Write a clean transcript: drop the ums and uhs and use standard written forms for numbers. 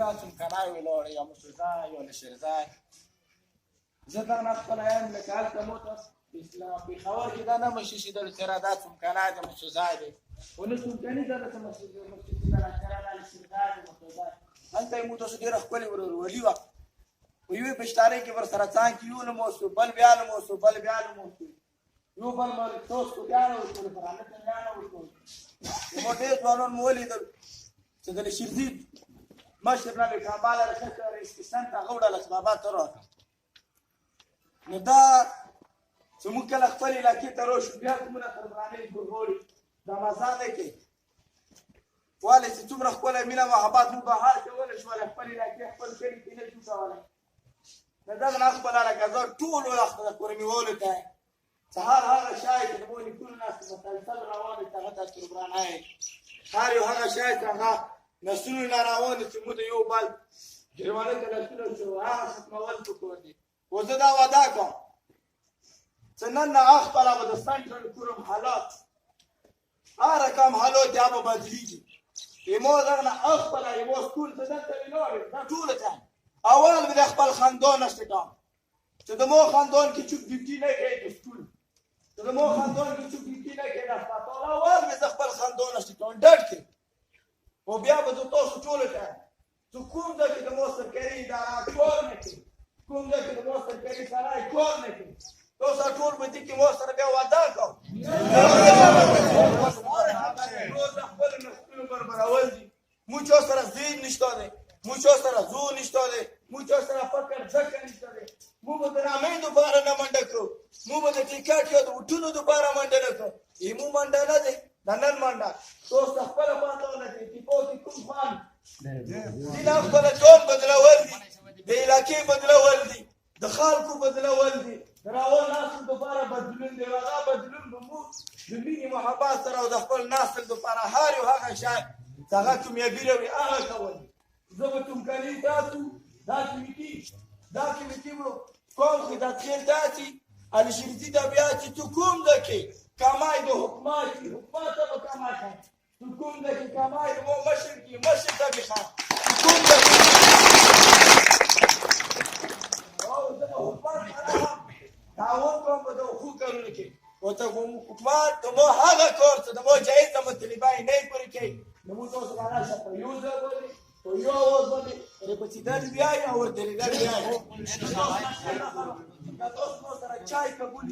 راسم کنای ولاړ یا مسوځای یا لشرځای زه دا نه خپله یم لکه هلته موته اسلام پېښور کې دا نه مشي چې دلته را دا څمکنی دی مسوځای دی خو نه څمکني ده دلته مسجد ده لکه دا لشرځای دی مسوځای هلته یې موته څه ډېره ښکلې ورورولي وه په یوې پشتارۍ کې ورسره څانګ کې یو نوم وسو بل بیا نوم وسو بل بیا نوم وسو یو بل څوس کو بیا نه وسو فرانه ته بیا نه وسو مو ډېر ځوانان مو ولیدل چې د شیرزي مشر نبی کابل راځه رئیسان ته غوډه لس بابا ته راځه نو دا چې موږ کله خپل علاقې ته راشو بیا کومه خبرانې ګورغوري دا مزه نه کوي والي چې څومره ښکلی مینه محبت مو بهار کولی شول خپل علاقې خپل کلي کې نه شو کولی د دغه نه خپله لکه زه ټول وخت د کورمېولو ته سهار هغه شی چې د مو نیکونو ناست مسلسل روان دي هغه تاسو ورانه هر یو هغه شی چې هغه نسلونه نه روان دي چې موږ د یو بل جرمانه ته نسلونه شو هغه ختمول پکار دي خو زه دا وعده کوم چې نن نه خپله به د سنټرل کوروم حالات هر رقم حالات یا به بدلېږي ایمو دغه نه خپله یوه سکول ته دلته ولاړې دا ټوله ځان اول به د خپل خاندان اشتکام چې د مو خاندان کې چوک ډیوټي نه کوي د سکول چې د مو خاندان کې چوک ډیوټي نه کوي د هسپتال اول به د خپل خاندان اشتکام ډډ کړي او بیا به د تاسو ټولو ته چې کوم ځای کې د مو سرکاري اداره کار نه کوي کوم ځای کې د مو سرکاري سړی کار نه کوي تاسو ټول به دې کې مو سره بیا وعده کوم روز خپل نسلونو برابرول دي موږ سره ذهن نشته دی موږ سره زور نشته دی موږ سره فکر ځکه نشته دی موږ به د نامې دوپاره نه منډه کړو موږ به د ټیکټ یا د وټونو دوپاره منډه نه کړو ایمو منډه نه دی د نن منډه تاسو خپله پاته ونه کړئ ټیپو کې کوم خوان ځینې خپله ټول بدلول دي د علاقې بدلول دي د خلکو بدلول دي د راول نسل دوپاره بدلون دی هغه بدلون به موږ د مینې محبت سره او د خپل نسل دوپاره هر یو هغه شی چې هغه کامیابي راوړي هغه کول زه به تمکني تاسو دا کمیټي به کوم چې دا تخیل داسې الشریزي دا بیا چې تو کوم ځای کې کمای د حکومت ته به کمای خان تو کوم ځای کې کمای د مو مشر کې مشر ته به خان کوم ځای او زه به حکومت سره هم تعاون کوم په دغه ښو کارونو کې او ته حکومت د مو هغه کار چې د مو جایز د مطلبای نه پوره کوي نو موږ تاسو باندې په یو ځای باندې په یو اواز باندې رپسیدل بیایي او ورتېرېدل بیایي دا تاسو سره چای قبول